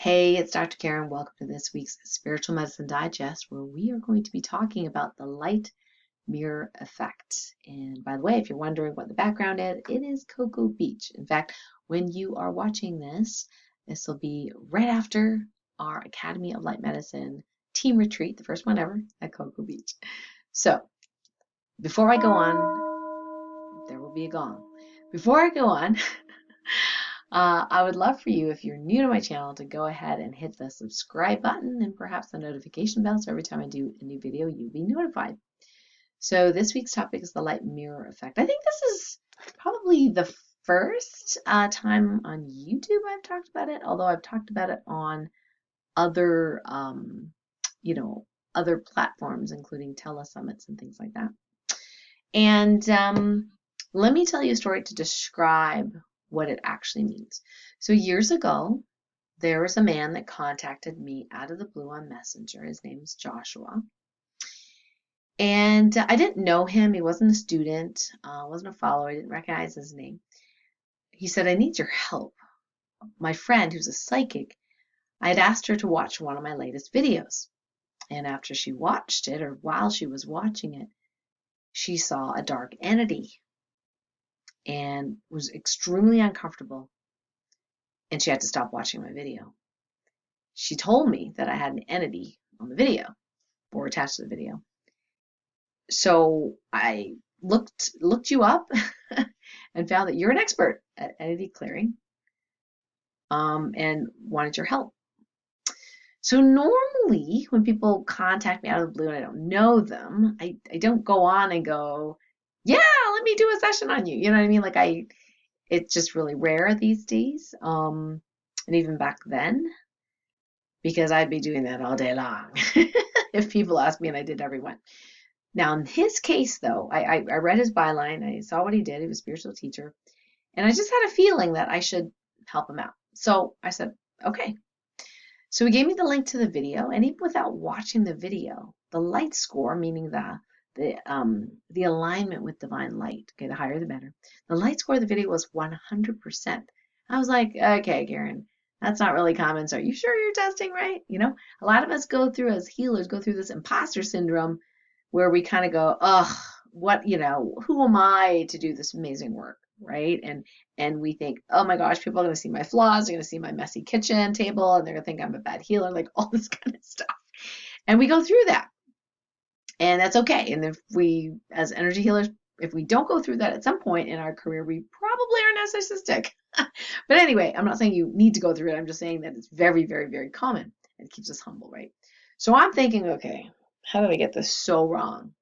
Hey, it's Dr. Karen. Welcome to this week's Spiritual Medicine Digest, where we are going to be talking about the light mirror effect. And by the way, if you're wondering what the background is, it is Cocoa Beach. In fact, when you are watching this, this will be right after our Academy of Light Medicine team retreat, the first one ever at Cocoa Beach. So before I go on, there will be a gong. Before I go on, I would love for you, if you're new to my channel, to go ahead and hit the subscribe button and perhaps the notification bell so every time I do a new video, you'll be notified. So this week's topic is the light mirror effect. I think this is probably the first time on YouTube I've talked about it, although I've talked about it on other, other platforms, including telesummits and things like that. And let me tell you a story to describe what it actually means. So years ago, there was a man that contacted me out of the blue on Messenger. His name is Joshua. And I didn't know him. He wasn't a student, wasn't a follower. I didn't recognize his name. He said, I need your help. My friend, who's a psychic, I had asked her to watch one of my latest videos. And after she watched it, or while she was watching it, she saw a dark entity and was extremely uncomfortable, and she had to stop watching my video. She told me that I had an entity on the video or attached to the video. So I looked you up and found that you're an expert at entity clearing, and wanted your help. So normally when people contact me out of the blue and I don't know them, I don't go on and go, yeah, let me do a session on you. You know what I mean? Like it's just really rare these days. And even back then, because I'd be doing that all day long if people asked me, and I did everyone. Now, in his case, though, I read his byline. I saw what he did. He was a spiritual teacher. And I just had a feeling that I should help him out. So I said, okay. So he gave me the link to the video. And even without watching the video, the light score, meaning the alignment with divine light, okay, the higher the better. The light score of the video was 100%. I was like, okay, Karen, that's not really common. So are you sure you're testing right? You know, a lot of us as healers, go through this imposter syndrome where we kind of go, ugh, what, who am I to do this amazing work, right? And we think, oh my gosh, people are going to see my flaws, they're going to see my messy kitchen table, and they're going to think I'm a bad healer, like all this kind of stuff. And we go through that. And that's okay. And if we, as energy healers, if we don't go through that at some point in our career, we probably are narcissistic. But anyway, I'm not saying you need to go through it. I'm just saying that it's very, very, very common. It keeps us humble, right? So I'm thinking, okay, how did I get this so wrong?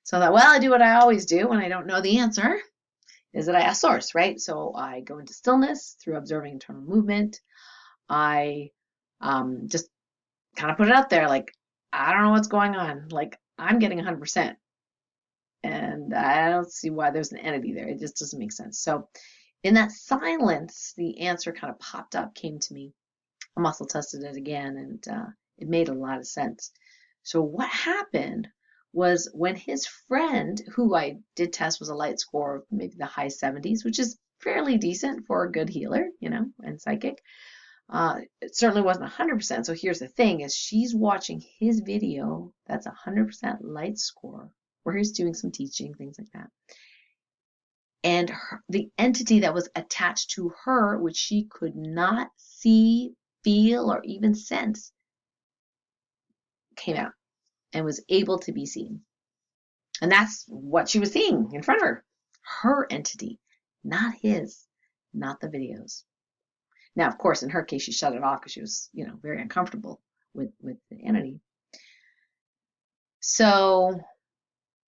So I thought, well, I do what I always do when I don't know the answer, is that I ask source, right? So I go into stillness through observing internal movement. I just kind of put it out there, like, I don't know what's going on. Like, I'm getting 100%. And I don't see why there's an entity there. It just doesn't make sense. So in that silence, the answer kind of popped up, came to me. I muscle tested it again, and it made a lot of sense. So what happened was, when his friend, who I did test, was a light score of maybe the high 70s, which is fairly decent for a good healer, and psychic. It certainly wasn't 100%. So here's the thing, is she's watching his video. That's 100% light score, where he's doing some teaching, things like that. And the entity that was attached to her, which she could not see, feel, or even sense, came out and was able to be seen. And that's what she was seeing in front of her. Her entity, not his, not the videos. Now, of course, in her case, she shut it off because she was, very uncomfortable with the entity. So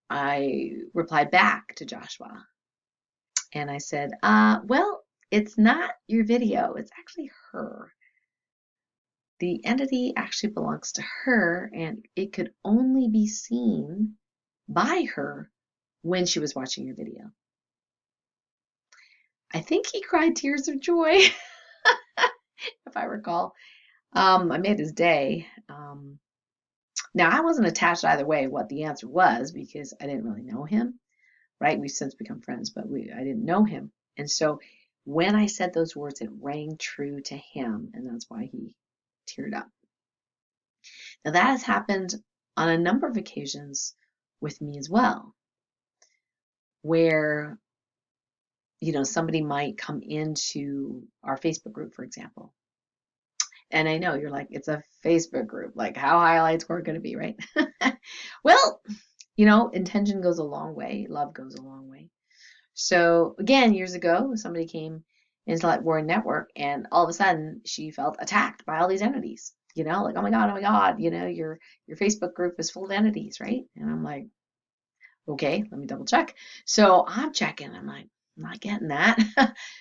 I replied back to Joshua and I said, well, it's not your video. It's actually her. The entity actually belongs to her, and it could only be seen by her when she was watching your video. I think he cried tears of joy, if I recall. I made his day. Now, I wasn't attached either way what the answer was, because I didn't really know him, right? We've since become friends, but I didn't know him. And so when I said those words, it rang true to him, and that's why he teared up. Now, that has happened on a number of occasions with me as well, where, you know, somebody might come into our Facebook group, for example. And I know you're like, it's a Facebook group. Like, how high light score going to be, right? Well, you know, intention goes a long way. Love goes a long way. So again, years ago, somebody came into like Warren Network, and all of a sudden she felt attacked by all these entities. You know, like, oh my God, you know, your Facebook group is full of entities, right? And I'm like, okay, let me double check. So I'm checking. I'm like, I'm not getting that.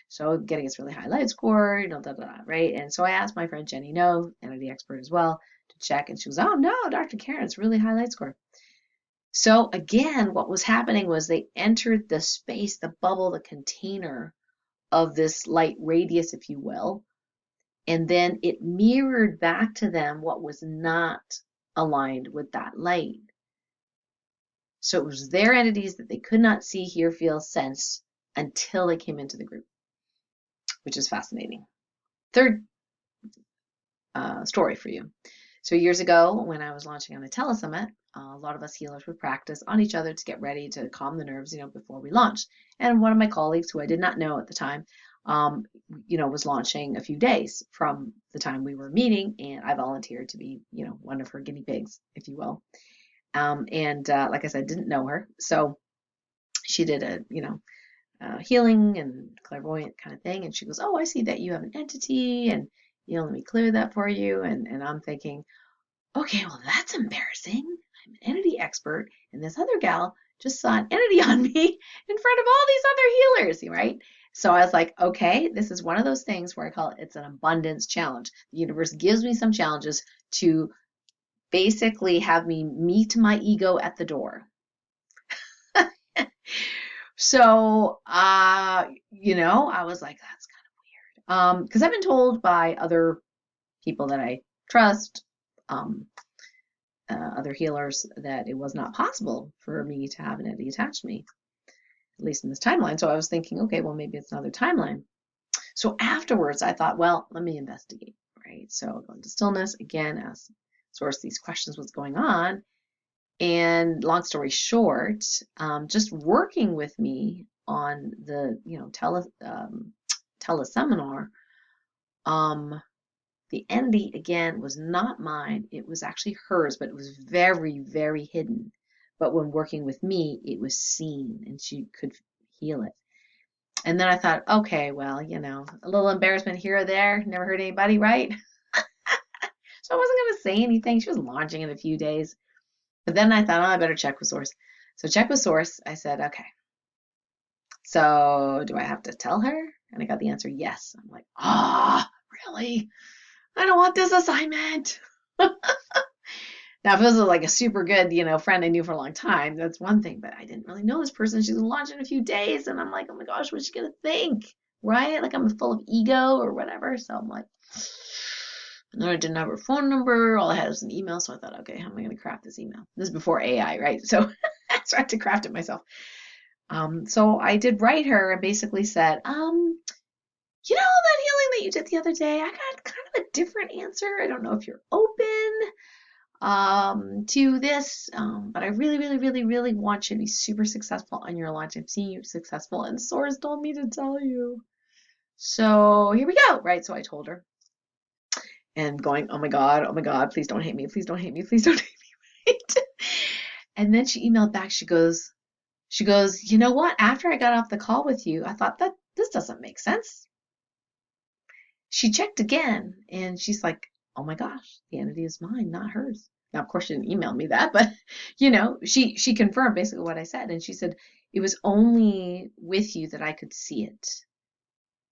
So getting this really high light score, you know, right? And so I asked my friend Jenny No, entity expert as well, to check, and she was, oh no, Dr. Karen, it's really high light score. So again, what was happening was they entered the space, the bubble, the container of this light radius, if you will, and then it mirrored back to them what was not aligned with that light. So it was their entities that they could not see, hear, feel, sense until they came into the group, which is fascinating. Third story for you. So years ago, when I was launching on the telesummit, a lot of us healers would practice on each other to get ready to calm the nerves, you know, before we launched. And one of my colleagues, who I did not know at the time, you know, was launching a few days from the time we were meeting, and I volunteered to be, you know, one of her guinea pigs, if you will. Like I said, didn't know her, so she did a, you know, healing and clairvoyant kind of thing, and she goes, "Oh, I see that you have an entity, and you know, let me clear that for you." And I'm thinking, okay, well, that's embarrassing. I'm an entity expert, and this other gal just saw an entity on me in front of all these other healers, right? So I was like, okay, this is one of those things where I call it's an abundance challenge. The universe gives me some challenges to basically have me meet my ego at the door. So, you know, I was like, that's kind of weird. Because I've been told by other people that I trust, other healers, that it was not possible for me to have an entity attached to me, at least in this timeline. So I was thinking, okay, well, maybe it's another timeline. So afterwards, I thought, well, let me investigate, right? So go into stillness again, ask Source these questions, what's going on. And long story short, just working with me on the, you know, teleseminar, the entity again was not mine. It was actually hers, but it was very, very hidden. But when working with me, it was seen, and she could heal it. And then I thought, okay, well, you know, a little embarrassment here or there, never hurt anybody, right? So I wasn't going to say anything. She was launching in a few days. But then I thought, oh, I better check with Source. So check with Source. I said, okay, so do I have to tell her? And I got the answer, yes. I'm like, really? I don't want this assignment. Now, if it was like a super good, you know, friend I knew for a long time, that's one thing. But I didn't really know this person. She's launching in a few days, and I'm like, oh my gosh, what's she gonna think, right? Like I'm full of ego or whatever. So I'm like, and then I didn't have her phone number. All I had was an email. So I thought, okay, how am I gonna craft this email? This is before AI, right? So I had to craft it myself. So I did write her and basically said, you know, that healing that you did the other day, I got kind of a different answer. I don't know if you're open to this, but I really, really, really, really want you to be super successful on your launch. I've seen you successful, and Source told me to tell you. So here we go, right? So I told her, and going, oh my God, please don't hate me, please don't hate me, please don't hate me, right? And then she emailed back. She goes, you know what? After I got off the call with you, I thought that this doesn't make sense. She checked again, and she's like, oh my gosh, the entity is mine, not hers. Now, of course, she didn't email me that, but, you know, she confirmed basically what I said. And she said, it was only with you that I could see it.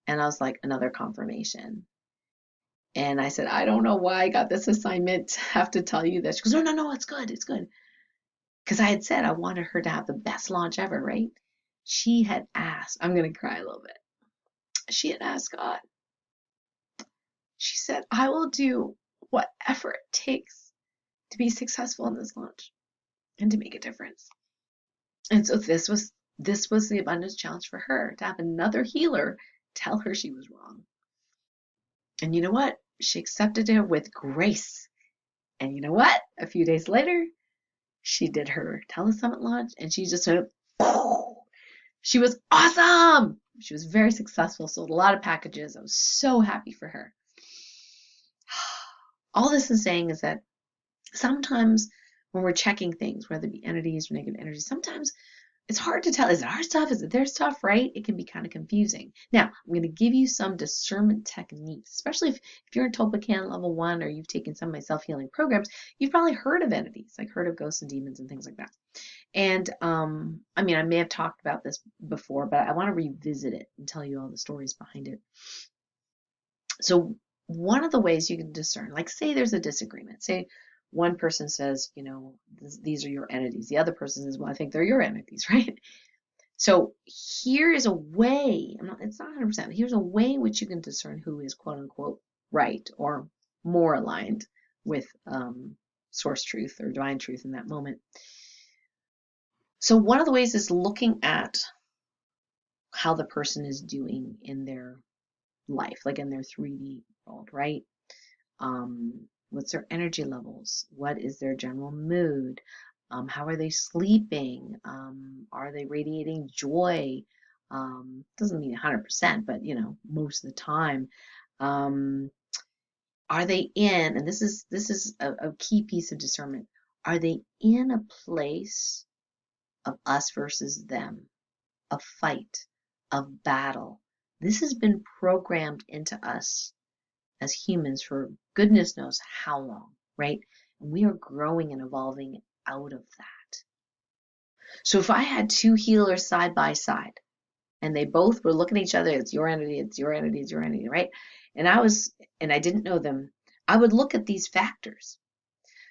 And I was like, another confirmation. And I said, I don't know why I got this assignment. I have to tell you this. She goes, no, it's good. It's good. Because I had said I wanted her to have the best launch ever, right? She had asked, I'm going to cry a little bit. She had asked God. She said, I will do whatever it takes to be successful in this launch and to make a difference. And so this was the abundance challenge for her, to have another healer tell her she was wrong. And you know what? She accepted it with grace. And you know what? A few days later, she did her telesummit launch, and she just went, oh, she was awesome. She was very successful, sold a lot of packages. I was so happy for her. All this is saying is that sometimes when we're checking things, whether it be entities or negative energies, sometimes it's hard to tell. Is it our stuff? Is it their stuff, right? It can be kind of confusing. Now, I'm going to give you some discernment techniques, especially if you're in 𝗟𝗚𝗏𝗧 level 1 or you've taken some of my self-healing programs. You've probably heard of entities, like heard of ghosts and demons and things like that. And I mean, I may have talked about this before, but I want to revisit it and tell you all the stories behind it. So one of the ways you can discern, like say there's a disagreement. Say one person says, you know, these are your entities. The other person says, well, I think they're your entities, right? So here is a way, it's not 100%, here's a way in which you can discern who is quote unquote right or more aligned with source truth or divine truth in that moment. So one of the ways is looking at how the person is doing in their life, like in their 3D world, right? What's their energy levels? What is their general mood? How are they sleeping? Are they radiating joy? Doesn't mean 100%, but you know, most of the time. Are they in, and this is a key piece of discernment, are they in a place of us versus them, of fight, of battle? This has been programmed into us as humans for goodness knows how long, right? And we are growing and evolving out of that. So if I had two healers side by side and they both were looking at each other, it's your entity, it's your entity, it's your entity, right? And I didn't know them, I would look at these factors.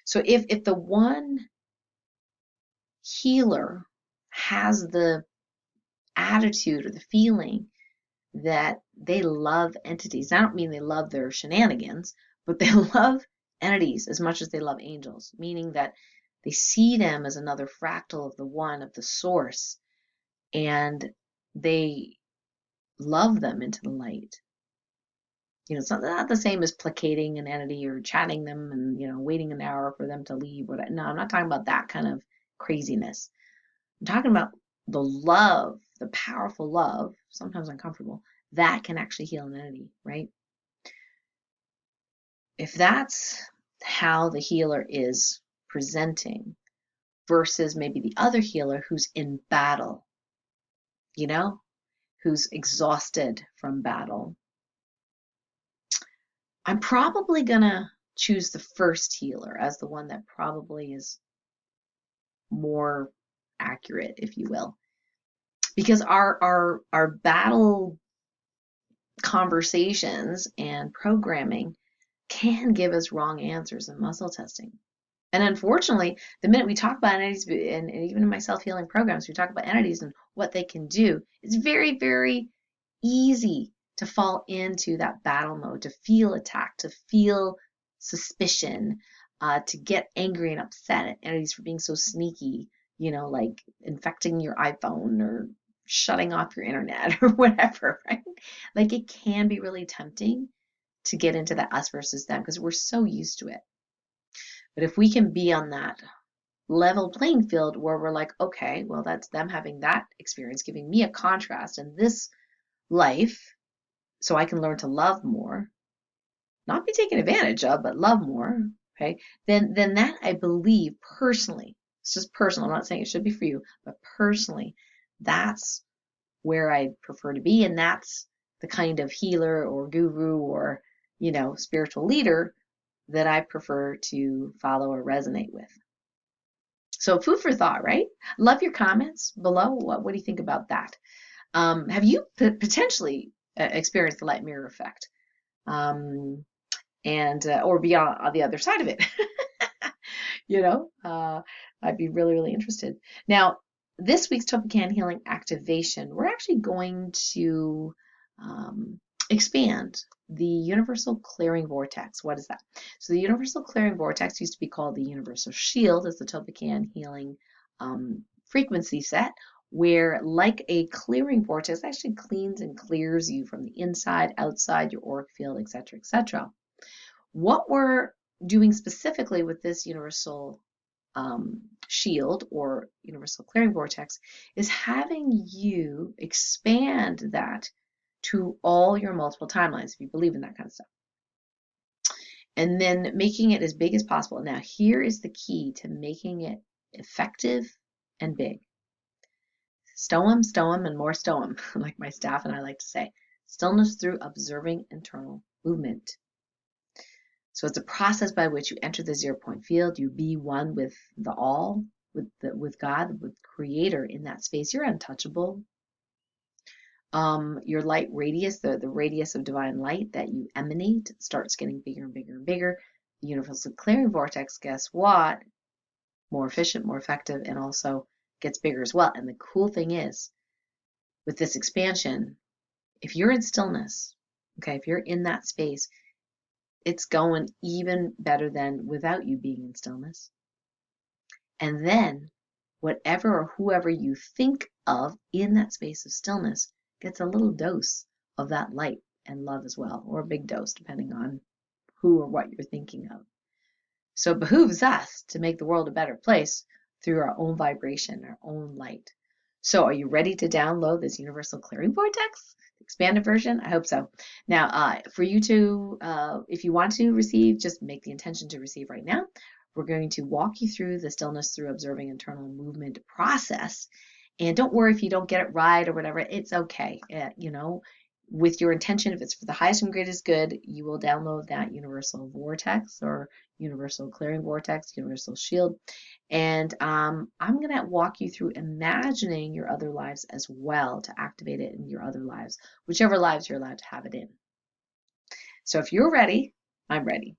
So if the one healer has the attitude or the feeling that they love entities. I don't mean they love their shenanigans, but they love entities as much as they love angels, meaning that they see them as another fractal of the one, of the source, and they love them into the light. You know, it's not the same as placating an entity or chatting them and, you know, waiting an hour for them to leave. No, I'm not talking about that kind of craziness. I'm talking about the love, the powerful love, sometimes uncomfortable, that can actually heal an entity, right? If that's how the healer is presenting versus maybe the other healer who's in battle, you know, who's exhausted from battle, I'm probably gonna choose the first healer as the one that probably is more accurate, if you will, because our battle conversations and programming can give us wrong answers in muscle testing. And unfortunately, the minute we talk about entities, and even in my self-healing programs, we talk about entities and what they can do, it's very, very easy to fall into that battle mode, to feel attacked, to feel suspicion, to get angry and upset at entities for being so sneaky, you know, like infecting your iPhone or shutting off your internet or whatever, right? Like it can be really tempting to get into that us versus them because we're so used to it. But if we can be on that level playing field where we're like, okay, well, that's them having that experience, giving me a contrast in this life so I can learn to love more, not be taken advantage of, but love more, okay? Then that I believe personally, it's just personal, I'm not saying it should be for you, but personally, that's where I prefer to be, and that's the kind of healer or guru or, you know, spiritual leader that I prefer to follow or resonate with. So food for thought, right? Love your comments below. What do you think about that? Have you potentially experienced the light mirror effect? Or be on the other side of it? You know, I'd be really, really interested. Now, this week's 𝗟𝗏𝗏𝗧 Healing Activation, we're actually going to expand the Universal Clearing Vortex. What is that? So the Universal Clearing Vortex used to be called the Universal Shield as the 𝗟𝗏𝗏𝗧 Healing frequency set, where, like a clearing vortex, actually cleans and clears you from the inside, outside, your auric field, etc., etc. What we're doing specifically with this universal shield or universal clearing vortex is having you expand that to all your multiple timelines, if you believe in that kind of stuff. And then making it as big as possible. Now, here is the key to making it effective and big. Stoem, and more stoem, like my staff and I like to say. Stillness through observing internal movement. So it's a process by which you enter the 0 point field, you be one with the all, with God, with Creator in that space. You're untouchable. Your light radius, the radius of divine light that you emanate, starts getting bigger and bigger and bigger. The universal clearing vortex, guess what? More efficient, more effective, and also gets bigger as well. And the cool thing is, with this expansion, if you're in stillness, okay, if you're in that space, it's going even better than without you being in stillness. And then whatever or whoever you think of in that space of stillness gets a little dose of that light and love as well, or a big dose, depending on who or what you're thinking of. So it behooves us to make the world a better place through our own vibration, our own light. So are you ready to download this universal clearing vortex, expanded version? I hope so. Now, for you to, if you want to receive, just make the intention to receive right now. We're going to walk you through the stillness through observing internal movement process. And don't worry if you don't get it right or whatever, it's okay. You know, with your intention, if it's for the highest and greatest good, you will download that universal vortex or universal clearing vortex, universal shield. And I'm going to walk you through imagining your other lives as well to activate it in your other lives, whichever lives you're allowed to have it in. So if you're ready, I'm ready.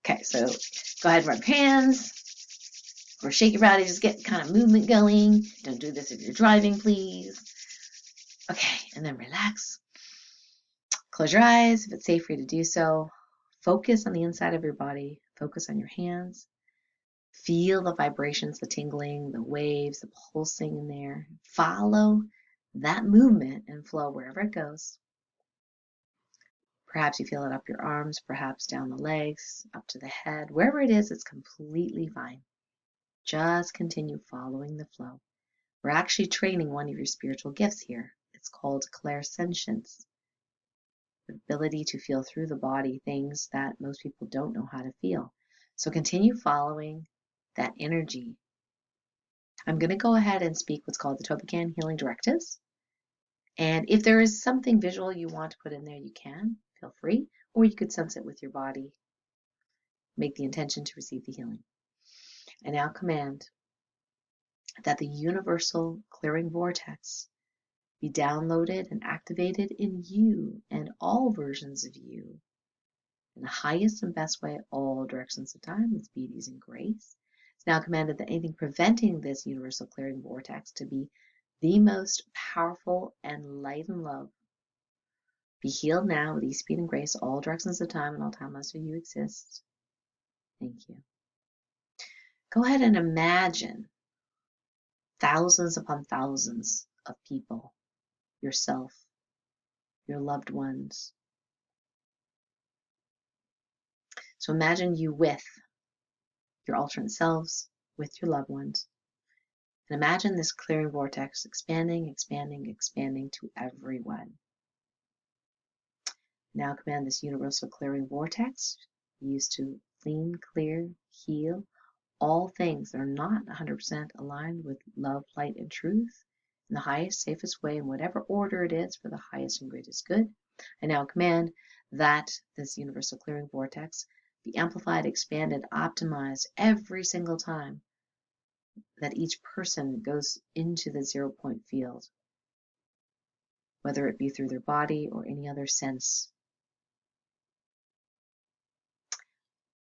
Okay, so go ahead and rub your hands or shake your body, just get kind of movement going. Don't do this if you're driving, please. Okay, and then relax. Close your eyes if it's safe for you to do so. Focus on the inside of your body. Focus on your hands. Feel the vibrations, the tingling, the waves, the pulsing in there. Follow that movement and flow wherever it goes. Perhaps you feel it up your arms, perhaps down the legs, up to the head. Wherever it is, it's completely fine. Just continue following the flow. We're actually training one of your spiritual gifts here. It's called clairsentience. The ability to feel through the body things that most people don't know how to feel. So continue following that energy. I'm going to go ahead and speak what's called the 𝗟𝗏𝗏𝗡 healing directives. And if there is something visual you want to put in there, you can. Feel free. Or you could sense it with your body. Make the intention to receive the healing. I now command that the universal clearing vortex be downloaded and activated in you and all versions of you in the highest and best way, all directions of time, with speed, ease, and grace. It's now commanded that anything preventing this universal clearing vortex to be the most powerful and light and love be healed now with ease, speed, and grace, all directions of time and all timelines where you exist. Thank you. Go ahead and imagine thousands upon thousands of people, yourself, your loved ones. So imagine you with your alternate selves, with your loved ones. And imagine this clearing vortex expanding, expanding, expanding to everyone. Now command this universal clearing vortex used to clean, clear, heal all things that are not 100% aligned with love, light, and truth in the highest, safest way, in whatever order it is, for the highest and greatest good. I now command that this universal clearing vortex be amplified, expanded, optimized every single time that each person goes into the 0 point field, whether it be through their body or any other sense.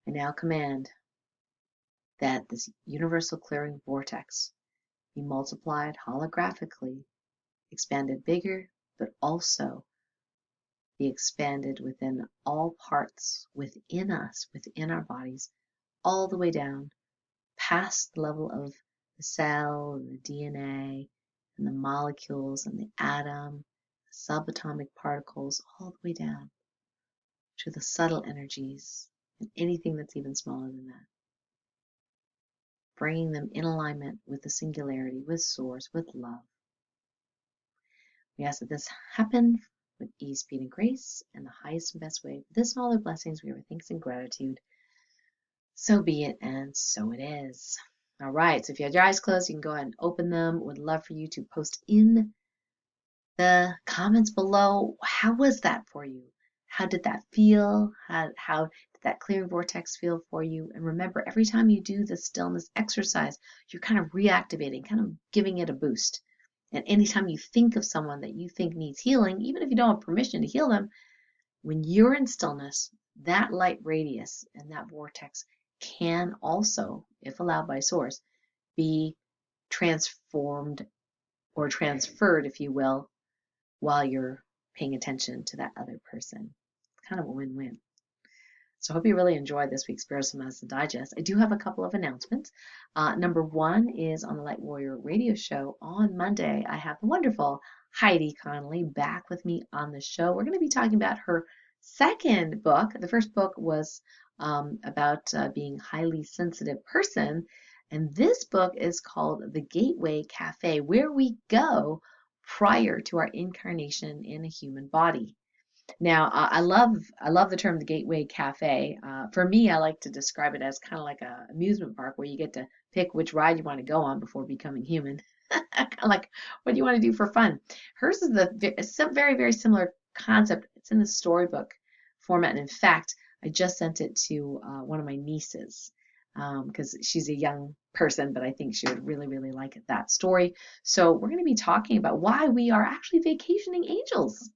I now command that this universal clearing vortex be multiplied holographically, expanded bigger, but also be expanded within all parts within us, within our bodies, all the way down past the level of the cell and the DNA and the molecules and the atom, the subatomic particles, all the way down to the subtle energies and anything that's even smaller than that. Bringing them in alignment with the singularity, with source, with love. We ask that this happen with ease, speed, and grace, and the highest and best way. For this and all the blessings, we have thanks and gratitude. So be it, and so it is. All right, so if you had your eyes closed, you can go ahead and open them. Would love for you to post in the comments below, how was that for you? How did that feel? How did that clearing vortex feel for you? And remember, every time you do the stillness exercise, you're kind of reactivating, kind of giving it a boost. And anytime you think of someone that you think needs healing, even if you don't have permission to heal them, when you're in stillness, that light radius and that vortex can also, if allowed by source, be transformed or transferred, if you will, while you're paying attention to that other person. It's kind of a win-win. So I hope you really enjoyed this week's Spiritual Medicine Digest. I do have a couple of announcements. Number one is on the Light Warrior radio show on Monday. I have the wonderful Heidi Connolly back with me on the show. We're going to be talking about her second book. The first book was about being a highly sensitive person. And this book is called The Gateway Cafe, where we go prior to our incarnation in a human body. Now, I love the term the Gateway Cafe. For me, I like to describe it as kind of like an amusement park where you get to pick which ride you want to go on before becoming human. Kind of like what do you want to do for fun. Hers is a very, very similar concept. It's in the storybook format. And in fact, I just sent it to one of my nieces because she's a young person, but I think she would really, really like that story. So we're going to be talking about why we are actually vacationing angels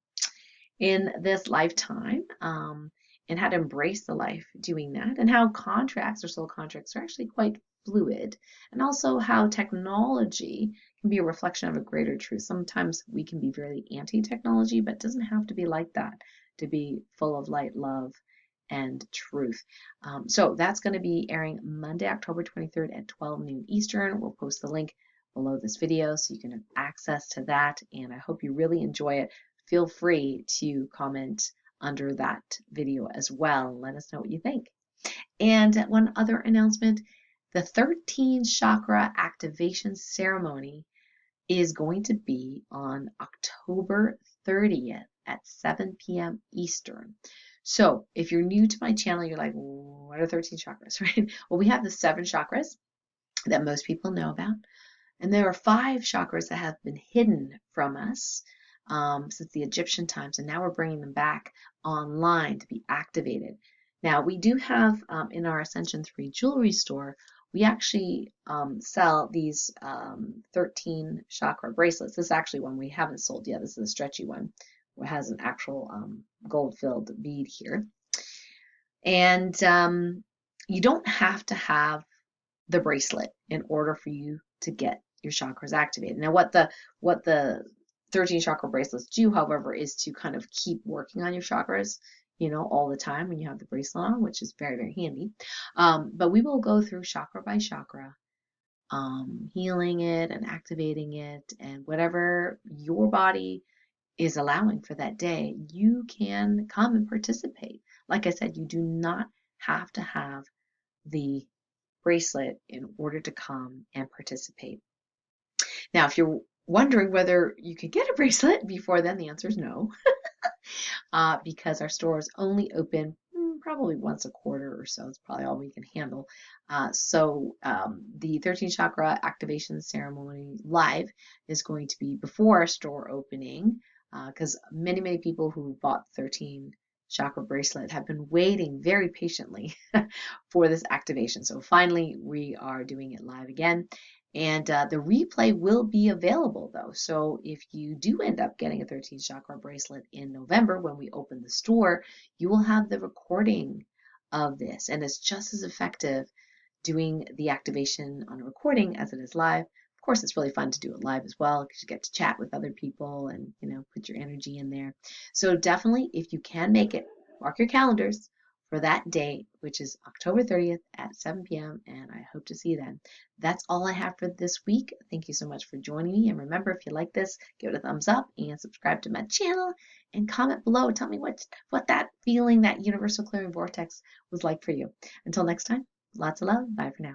in this lifetime, and how to embrace the life doing that, and how contracts or soul contracts are actually quite fluid, and also how technology can be a reflection of a greater truth. Sometimes we can be very anti-technology, but it doesn't have to be like that to be full of light, love, and truth. So that's going to be airing Monday, October 23rd at 12 noon Eastern. We'll post the link below this video so you can have access to that, and I hope you really enjoy it. Feel free to comment under that video as well and let us know what you think. And one other announcement, the 13 chakra activation ceremony is going to be on October 30th at 7 p.m. Eastern. So if you're new to my channel, you're like, what are 13 chakras, right? Well, we have the 7 chakras that most people know about. And there are 5 chakras that have been hidden from us since the Egyptian times, and now we're bringing them back online to be activated. Now, we do have in our Ascension 3 jewelry store, we actually sell these 13 chakra bracelets. This is actually one we haven't sold yet. This is a stretchy one. It has an actual gold-filled bead here. And you don't have to have the bracelet in order for you to get your chakras activated. Now, what the 13 chakra bracelets do, however, is to kind of keep working on your chakras, all the time when you have the bracelet on, which is very, very handy. But we will go through chakra by chakra, healing it and activating it, and whatever your body is allowing for that day, you can come and participate. Like I said, you do not have to have the bracelet in order to come and participate. Now, if you're wondering whether you could get a bracelet before then, the answer is no, because our store is only open probably once a quarter or so. It's probably all we can handle. So the 13 chakra activation ceremony live is going to be before our store opening, because many, many people who bought 13 chakra bracelet have been waiting very patiently for this activation. So finally, we are doing it live again. And the replay will be available though. So if you do end up getting a 13 chakra bracelet in November when we open the store, you will have the recording of this. And it's just as effective doing the activation on a recording as it is live. Of course, it's really fun to do it live as well because you get to chat with other people and, put your energy in there. So definitely, if you can make it, mark your calendars for that date, which is October 30th at 7 p.m. And I hope to see you then. That's all I have for this week. Thank you so much for joining me. And remember, if you like this, give it a thumbs up and subscribe to my channel and comment below. Tell me what that feeling, that universal clearing vortex was like for you. Until next time, lots of love. Bye for now.